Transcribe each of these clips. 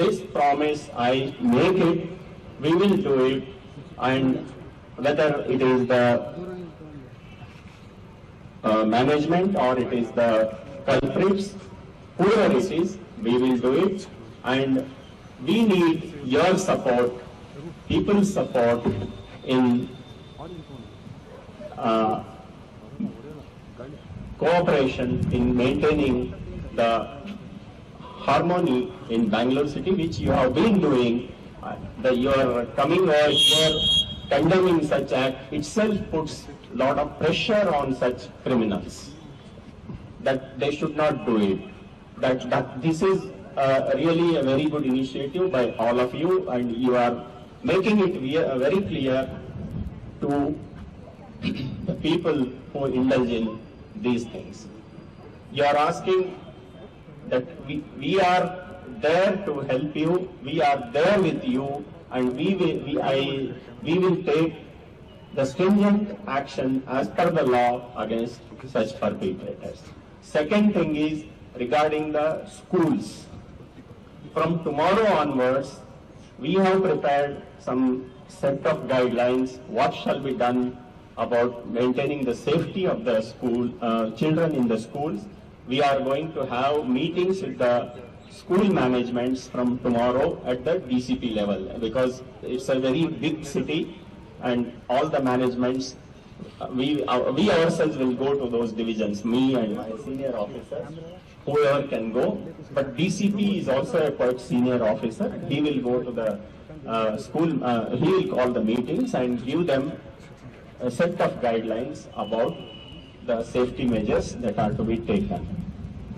this promise I make it, we will do it, and whether it is the management or it is the culprits, whoever it is, we will do it, and we need your support, people's support in cooperation in maintaining the harmony in Bangalore city, which you have been doing. Your coming out, your condemning such act itself puts a lot of pressure on such criminals that they should not do it. That this is really a very good initiative by all of you, and you are making it very clear to the people who indulge in these things. You are asking that we are there to help you, we are there with you, and we will take the stringent action as per the law against such perpetrators. Second thing is regarding the schools. From tomorrow onwards, we have prepared some set of guidelines, what shall be done about maintaining the safety of the school, children in the schools. We are going to have meetings with the school managements from tomorrow at the DCP level, because it's a very big city and all the managements, we ourselves will go to those divisions, me and my senior officers, whoever can go. But DCP is also a quite senior officer. He will go to the school, he will call the meetings and give them a set of guidelines about the safety measures that are to be taken.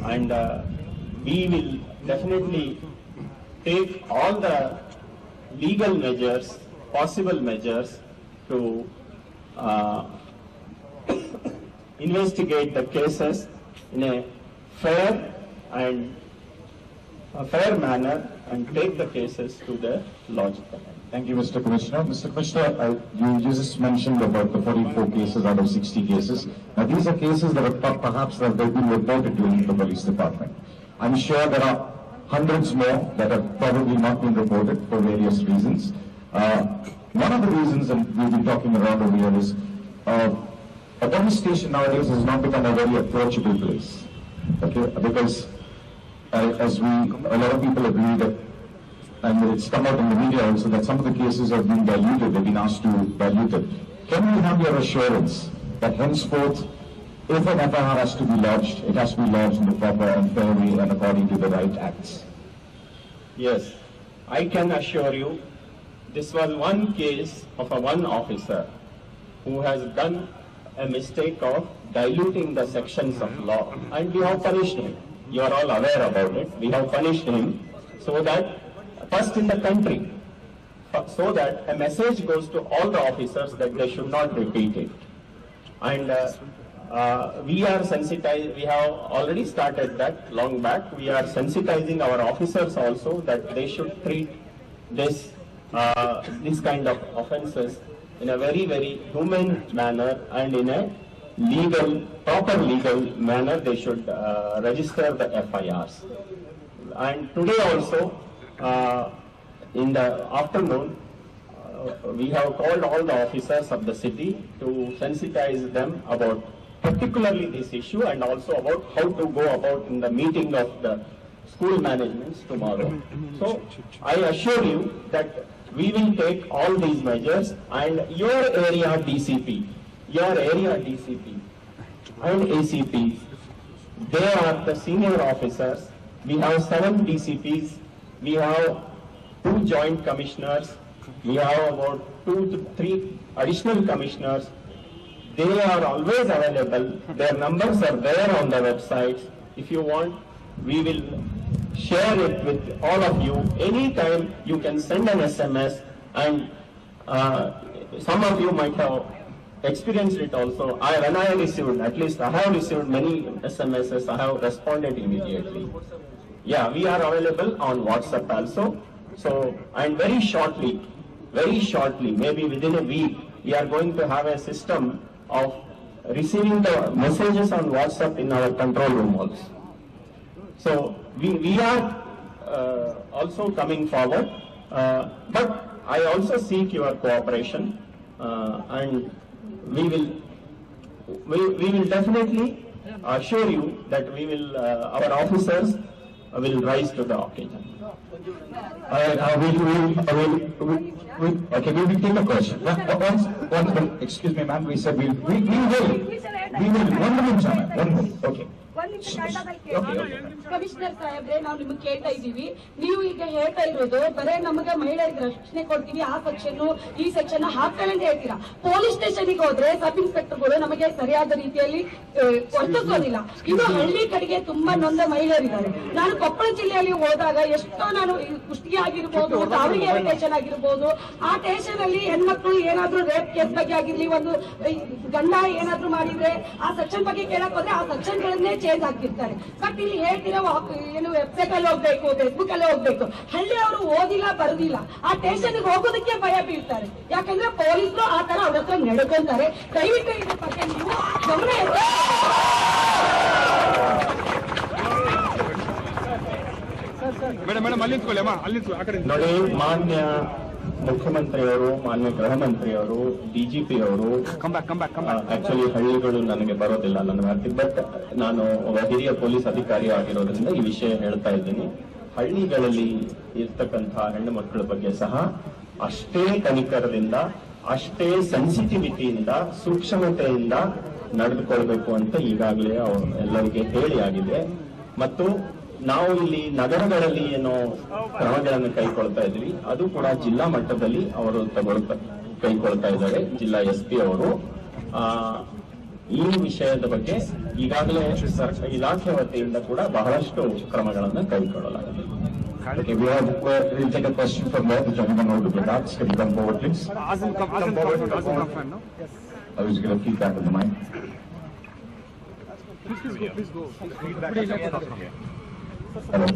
And we will definitely take all the legal measures, possible measures to investigate the cases in a fair manner and take the cases to the logical end. Thank you, Mr. Commissioner. Mr. Commissioner, you just mentioned about the 44 cases out of 60 cases. Now, these are cases that are perhaps that they've been reported to the police department. I'm sure there are hundreds more that have probably not been reported for various reasons. One of the reasons, and we've been talking around over here, is a police station nowadays has not become a very approachable place. Okay, because a lot of people agree that, and it's come out in the media also, that some of the cases have been diluted, they've been asked to dilute it. Can we have your assurance that henceforth, if an FIR has to be lodged, it has to be lodged in the proper and fair way and according to the right acts? Yes, I can assure you, this was one case of one officer who has done a mistake of diluting the sections of law, and we have punished him. You are all aware about it. We have punished him so that, first in the country, so that a message goes to all the officers that they should not repeat it. And we are sensitized, we have already started that long back. We are sensitizing our officers also that they should treat this kind of offences in a very, very humane manner and in a legal, proper legal manner. They should register the FIRs. And today also, in the afternoon, we have called all the officers of the city to sensitize them about particularly this issue and also about how to go about in the meeting of the school managements tomorrow. So I assure you that we will take all these measures, and your area DCP and ACPs, they are the senior officers. We have 7 DCPs, we have 2 joint commissioners, we have about 2 to 3 additional commissioners. They are always available. Their numbers are there on the websites. If you want, we will share it with all of you. Anytime you can send an SMS, and some of you might have experienced it also. When I received, at least I have received many SMSs, I have responded immediately. Yeah, we are available on WhatsApp also. So, and very shortly, maybe within a week, we are going to have a system of receiving the messages on WhatsApp in our control room also. So we are also coming forward. But I also seek your cooperation, and we will definitely assure you that we will, our officers will rise to the occasion. Okay, we will take a question. Excuse me, ma'am, we said we will. One minute, ma'am. 1 minute. Okay. Commissioner ಸಾಹೇಬ್ರೆ, ನಾವು ನಿಮಗೆ ಕೇಳ್ತಾ ಇದ್ದೀವಿ, ನೀವು ಈಗ ಹೇಳ್ತಾ ಇರೋದು ಬರೇ ನಮಗೆ ಮಹಿಳೆಯರಿಗೆ ರಕ್ಷಣೆ ಕೊಡ್ತೀವಿ, ಆ ಸೆಕ್ಷನ್ ಈ ಸೆಕ್ಷನ್ ಹಾಕ್ತಾರೆ ಅಂತ ಹೇಳ್ತೀರಾ. ಪೊಲೀಸ್ ಸ್ಟೇಷನ್ಗೆ ಹೋದ್ರೆ ಸಬ್ ಇನ್ಸ್ಪೆಕ್ಟರ್ಗಳು ನಮಗೆ ಸರಿಯಾದ ರೀತಿಯಲ್ಲಿ ವರ್ತಿಸೋದಿಲ್ಲ. ಇದು ಹಳ್ಳಿ ಕಡೆಗೆ ತುಂಬಾ ನೊಂದ ಮಹಿಳೆಯರಿದ್ದಾರೆ. ನಾನು ಕೊಪ್ಪಳ ಜಿಲ್ಲೆಯಲ್ಲಿ ಹೋದಾಗ ಎಷ್ಟೋ ನಾನು ಕುಷ್ಟಗಿ ಆಗಿರ್ಬೋದು, ದಾವಣಗೆರೆ ಸ್ಟೇಷನ್ ಆಗಿರ್ಬೋದು, ಆ ಸ್ಟೇಷನ್ ಅಲ್ಲಿ ಹೆಣ್ಮಕ್ಳು ಏನಾದ್ರೂ ರೇಪ್ ಕೇಸ್ ಬಗ್ಗೆ ಆಗಿರ್ಲಿ, ಒಂದು ಗಂಡ ಏನಾದ್ರೂ ಮಾಡಿದ್ರೆ ಆ ಸೆಕ್ಷನ್ ಬಗ್ಗೆ ಕೇಳಕ್ ಹೋದ್ರೆ ಆ ಸೆಕ್ಷನ್ ಗಳನ್ನೇ ಚೇಂಜ್ ಆಗ್ತಿರ್ತಾರೆ. ಬಟ್ ಇಲ್ಲಿ ಹೇಳ್ತಿರೋ ಏನು ವೆಬ್ಸೈಟ್ ಅಲ್ಲಿ ಹೋಗ್ಬೇಕು, ಫೇಸ್ಬುಕ್ ಅಲ್ಲಿ ಹೋಗ್ಬೇಕು. ಹಳ್ಳಿ ಅವರು ಓದಿಲ್ಲ ಬರೋದಿಲ್ಲ, ಆ ಸ್ಟೇಷನ್ ಹೋಗೋದಕ್ಕೆ ಭಯ ಬೀಳ್ತಾರೆ. ಯಾಕಂದ್ರೆ ಪೊಲೀಸರು ಆ ತರ ಅವ್ರ ಹತ್ರ ನಡ್ಕೊಂತಾರೆ. ದಯವಿಟ್ಟು ಇದ್ರ ಬಗ್ಗೆ ನೀವು ಗಮನ ನೋಡಿ, ಮಾನ್ಯ ಮುಖ್ಯಮಂತ್ರಿಯವರು, ಮಾನ್ಯ ಗೃಹ ಮಂತ್ರಿಯವರು, ಡಿಜಿಪಿ ಅವರು, ಆಕ್ಚುಲಿ ಹಳ್ಳಿಗಳು ನನಗೆ ಬರೋದಿಲ್ಲ ನನ್ನ ವ್ಯಾಪ್ತಿ, ಬಟ್ ನಾನು ಒಬ್ಬ ಹಿರಿಯ ಪೊಲೀಸ್ ಅಧಿಕಾರಿ ಆಗಿರೋದ್ರಿಂದ ಈ ವಿಷಯ ಹೇಳ್ತಾ ಇದ್ದೀನಿ. ಹಳ್ಳಿಗಳಲ್ಲಿ ಇರ್ತಕ್ಕಂಥ ಹೆಣ್ಣು ಮಕ್ಕಳ ಬಗ್ಗೆ ಸಹ ಅಷ್ಟೇ ಕನಿಕರದಿಂದ, ಅಷ್ಟೇ ಸೆನ್ಸಿಟಿವಿಟಿಯಿಂದ, ಸೂಕ್ಷ್ಮತೆಯಿಂದ ನಡೆದುಕೊಳ್ಬೇಕು ಅಂತ ಈಗಾಗಲೇ ಎಲ್ಲರಿಗೆ ಹೇಳಿ ಆಗಿದೆ. ಮತ್ತು ನಾವು ಇಲ್ಲಿ ನಗರಗಳಲ್ಲಿ ಏನೋ ಕ್ರಮಗಳನ್ನು ಕೈಗೊಳ್ತಾ ಇದ್ವಿ, ಅದು ಕೂಡ ಜಿಲ್ಲಾ ಮಟ್ಟದಲ್ಲಿ ಅವರು ಕೈಗೊಳ್ತಾ ಇದ್ದಾರೆ. ಜಿಲ್ಲಾ SP ಅವರು ಈ ವಿಷಯದ ಬಗ್ಗೆ ಈಗಾಗಲೇ ಇಲಾಖೆ ವತಿಯಿಂದ ಕೂಡ ಬಹಳಷ್ಟು ಕ್ರಮಗಳನ್ನು ಕೈಗೊಳ್ಳಲಾಗಿದೆ. Okay, we'll take a question from the gentleman over the back. Can you come forward, please? I was going to feedback on the mic. Please go. Hello.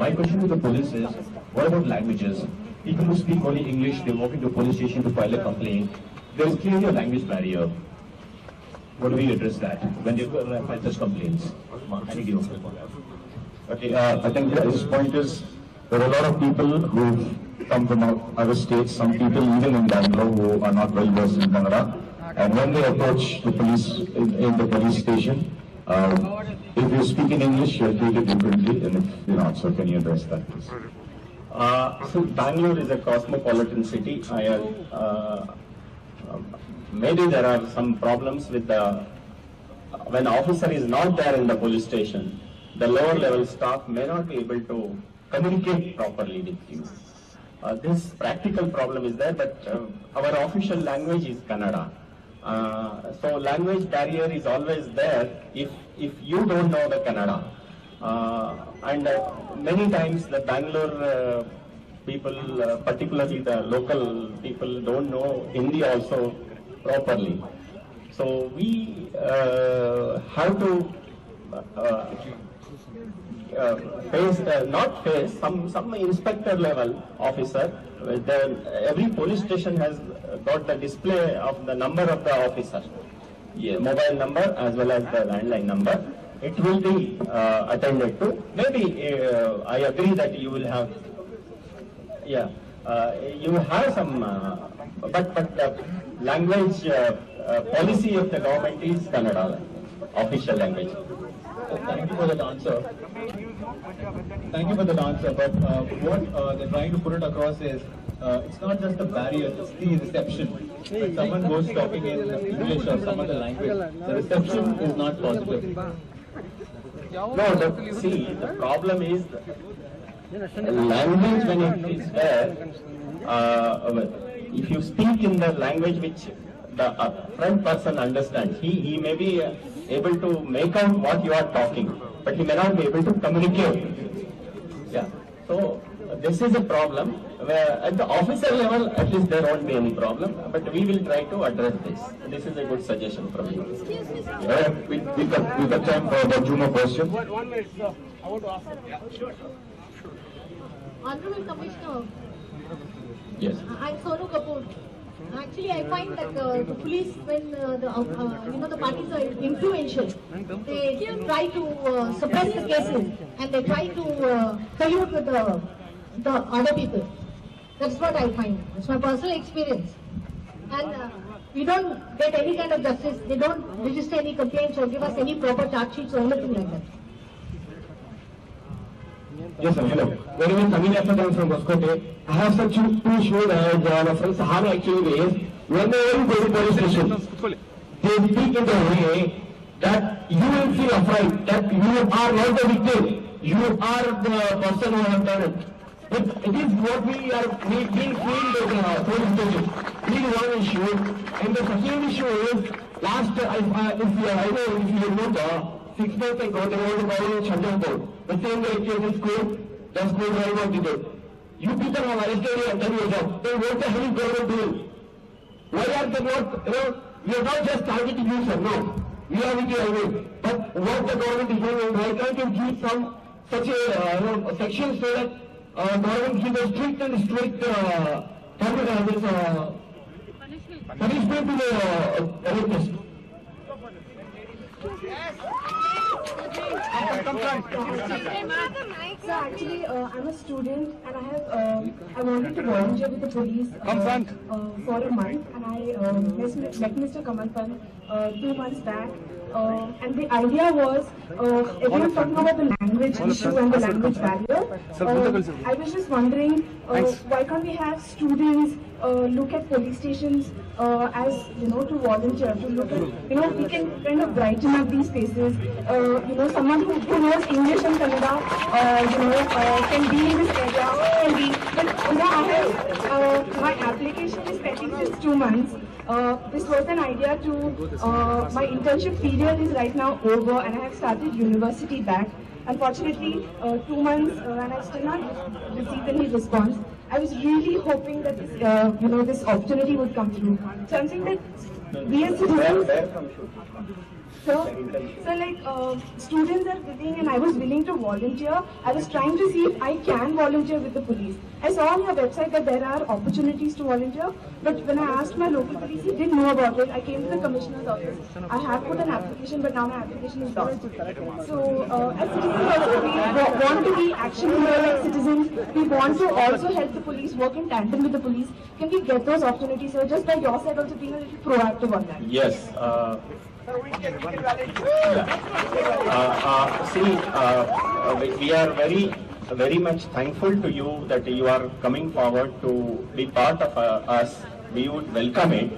My question to the police is, what about languages? People who speak only English, they walk into a police station to file a complaint. There is clearly a language barrier. How do we address that when they file such complaints? I need your help on that. Okay, I think his point is there are a lot of people who come from other states, some people even in Bangalore who are not well versed in Kannada, and when they approach the police in the police station, if you speak in English, you're treated differently, and if you're not, so can you address that, please? So Bangalore is a cosmopolitan city. Maybe there are some problems with when officer is not there in the police station, the lower level staff may not be able to communicate properly with you. This practical problem is there, but our official language is Kannada. So language barrier is always there if you don't know the Kannada. And many times the Bangalore people, particularly the local people, don't know Hindi also properly. So we have to some inspector level officer. Every police station has got the display of the number of the officer, mobile number as well as the landline number. It will be attended to. Maybe I agree that you will have, you will have some, but the language policy of the government is Kannada, official language. Thank you for that answer. But what they're trying to put it across is, it's not just the barrier, it's the reception. When someone goes talking in English or some other language, the reception is not positive. No, see, the problem is language when it is there. If you speak in the language which the front person understands, he may be able to make out what you are talking, but he may not be able to communicate. Yeah. So this is a problem where at the officer level, at least there won't be any problem, but we will try to address this. This is a good suggestion from you. We got time for the Juma question. One minute, sir. I want to ask. Sure. Honorable Commissioner, Yes. I'm Sonu Kapoor. Actually, I find that the police, when the parties are influential, they try to suppress the cases and they try to collude with the other people. That's what I find. It's my personal experience. And we don't get any kind of justice. They don't register any complaints or give us any proper charge sheets or anything like that. Yes, sir. Hello. When we coming after them from Hoskote, I have such two shows that the friends have actually is whenever you go to police station, they speak in the way that you will feel afraid, that you are not the victim, you are the person who has done it. But it is what we are being feel in the police station. This is one issue, and the second issue is last if you remember. 6 months ago, there was a problem in Chandrapur. The same way it is school, the school driver did it. You people have arrested you and done your job. Then what the hell is government doing? Why are they not, we are not just targeting you, sir, no. We are with you always. But what the government is doing, why can't you give some such a section so that government gives a strict punishment to the rapist? So actually, I'm a student and I wanted to volunteer with the police for a month, and I met Mr. Kamal Pant 2 months back. And the idea was, everyone talking about the language issue and the language barrier. I was just wondering, why can't we have students look at police stations as, to volunteer, to look at, we can kind of brighten up these spaces. Someone who knows English and Kannada, can be in this area, but my application is pending since 2 months. This was an idea to, my internship period is right now over and I have started university back. Unfortunately, 2 months and I still not received any response. I was really hoping that this, this opportunity would come through. So I'm saying that we as citizens, so like students are willing and I was willing to volunteer. I was trying to see if I can volunteer with the police. I saw on your website that there are opportunities to volunteer, but when I asked my local police, he didn't know about it. I came to the commissioner's office. I have put an application, but now my application is lost. So as citizens also, we want to be action-like citizens. We want to also help the police, work in tandem with the police. Can we get those opportunities? So just by your side also being a little proactive on that. Yes. We are very much thankful to you that you are coming forward to be part of us. We would welcome it,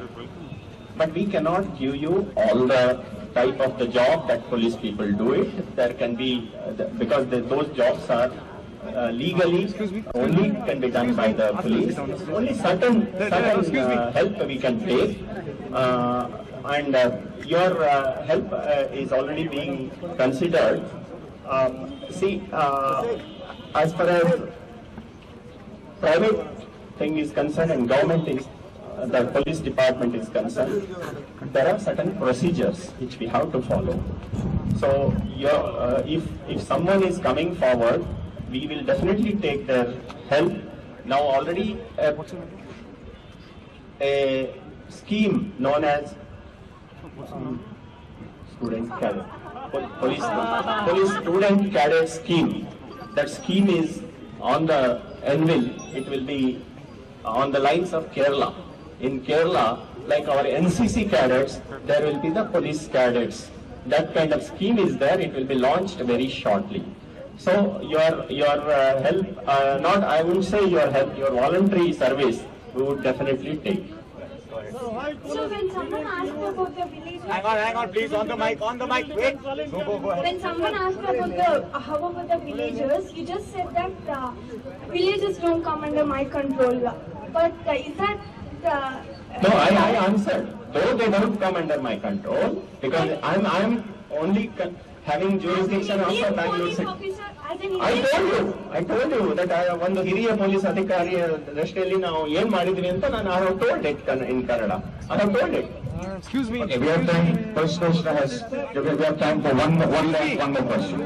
but we cannot give you all the type of the job that police people do it. There can be, because those jobs are legally only can be done by the police. Only certain help we can take. And your help is already being considered. As far as private thing is concerned and government is, the police department is concerned, there are certain procedures which we have to follow. So if someone is coming forward, we will definitely take their help. Now already a scheme known as student cadet, police student cadet scheme. That scheme is on the anvil. It will be on the lines of Kerala. In Kerala, like our NCC cadets, there will be the police cadets. That kind of scheme is there. It will be launched very shortly. So your help, I wouldn't say your help, your voluntary service, we would definitely take. So when someone asked about the village, hang on, please, on the mic, wait. Go ahead. When someone asked about how about the villagers, you just said that villagers don't come under my control. But is that No, I answered. Though they don't come under my control, because I'm only having jurisdiction of the Bangalore city. I told you that ಒಂದು ಹಿರಿಯ police ಅಧಿಕಾರಿ ದೃಷ್ಟಿಯಲ್ಲಿ ನಾವು ಏನ್ ಮಾಡಿದ್ವಿ ಅಂತ ನಾನು I have told it in Kannada. I have told it. Excuse me. Okay, we have time. First question we have time for one more question.